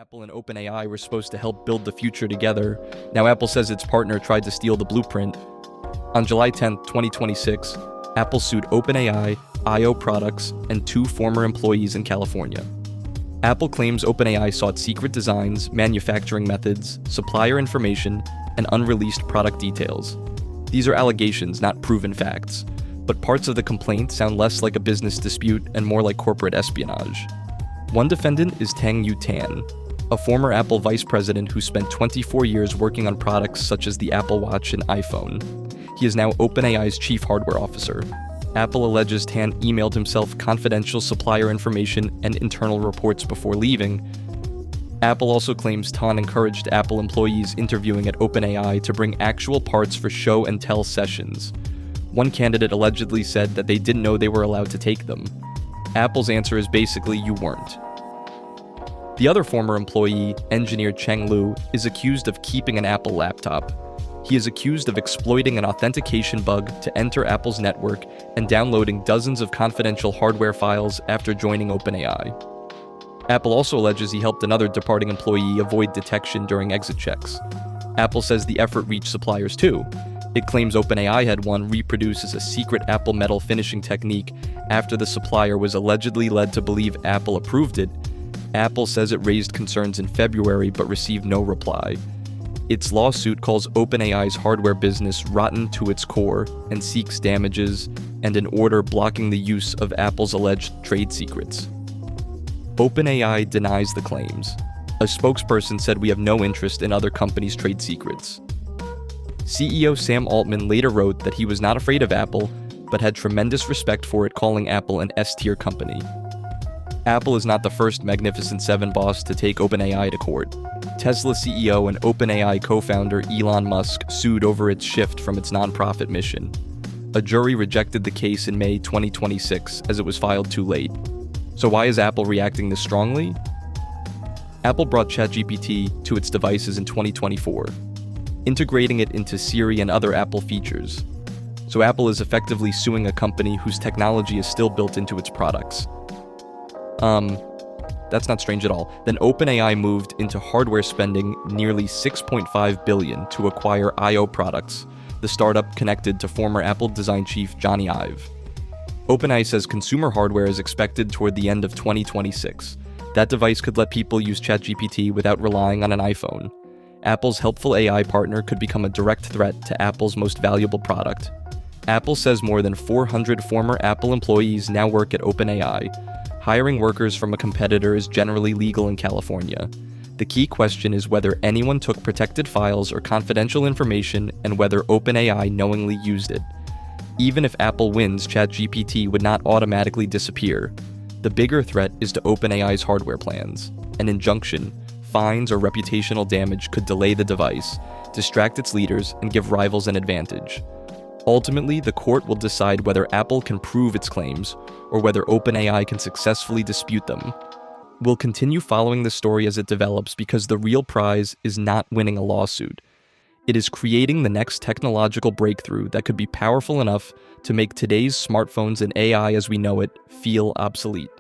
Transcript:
Apple and OpenAI were supposed to help build the future together. Now Apple says its partner tried to steal the blueprint. On July 10, 2026, Apple sued OpenAI, IO Products, and 2 former employees in California. Apple claims OpenAI sought secret designs, manufacturing methods, supplier information, and unreleased product details. These are allegations, not proven facts, but parts of the complaint sound less like a business dispute and more like corporate espionage. One defendant is Tang Yu Tan, a former Apple vice president who spent 24 years working on products such as the Apple Watch and iPhone. He is now OpenAI's chief hardware officer. Apple alleges Tan emailed himself confidential supplier information and internal reports before leaving. Apple also claims Tan encouraged Apple employees interviewing at OpenAI to bring actual parts for show and tell sessions. One candidate allegedly said that they didn't know they were allowed to take them. Apple's answer is basically, you weren't. The other former employee, engineer Cheng Lu, is accused of keeping an Apple laptop. He is accused of exploiting an authentication bug to enter Apple's network and downloading dozens of confidential hardware files after joining OpenAI. Apple also alleges he helped another departing employee avoid detection during exit checks. Apple says the effort reached suppliers too. It claims OpenAI had one reproduced as a secret Apple metal finishing technique after the supplier was allegedly led to believe Apple approved it. Apple says it raised concerns in February but received no reply. Its lawsuit calls OpenAI's hardware business rotten to its core and seeks damages and an order blocking the use of Apple's alleged trade secrets. OpenAI denies the claims. A spokesperson said we have no interest in other companies' trade secrets. CEO Sam Altman later wrote that he was not afraid of Apple, but had tremendous respect for it, calling Apple an S-tier company. Apple is not the first Magnificent Seven boss to take OpenAI to court. Tesla CEO and OpenAI co-founder Elon Musk sued over its shift from its nonprofit mission. A jury rejected the case in May 2026 as it was filed too late. So why is Apple reacting this strongly? Apple brought ChatGPT to its devices in 2024, integrating it into Siri and other Apple features. So Apple is effectively suing a company whose technology is still built into its products. That's not strange at all. Then OpenAI moved into hardware spending nearly $6.5 billion to acquire IO Products, the startup connected to former Apple design chief Johnny Ive. OpenAI says consumer hardware is expected toward the end of 2026. That device could let people use ChatGPT without relying on an iPhone. Apple's helpful AI partner could become a direct threat to Apple's most valuable product. Apple says more than 400 former Apple employees now work at OpenAI. Hiring workers from a competitor is generally legal in California. The key question is whether anyone took protected files or confidential information and whether OpenAI knowingly used it. Even if Apple wins, ChatGPT would not automatically disappear. The bigger threat is to OpenAI's hardware plans. An injunction, fines, or reputational damage could delay the device, distract its leaders, and give rivals an advantage. Ultimately, the court will decide whether Apple can prove its claims or whether OpenAI can successfully dispute them. We'll continue following the story as it develops because the real prize is not winning a lawsuit. It is creating the next technological breakthrough that could be powerful enough to make today's smartphones and AI as we know it feel obsolete.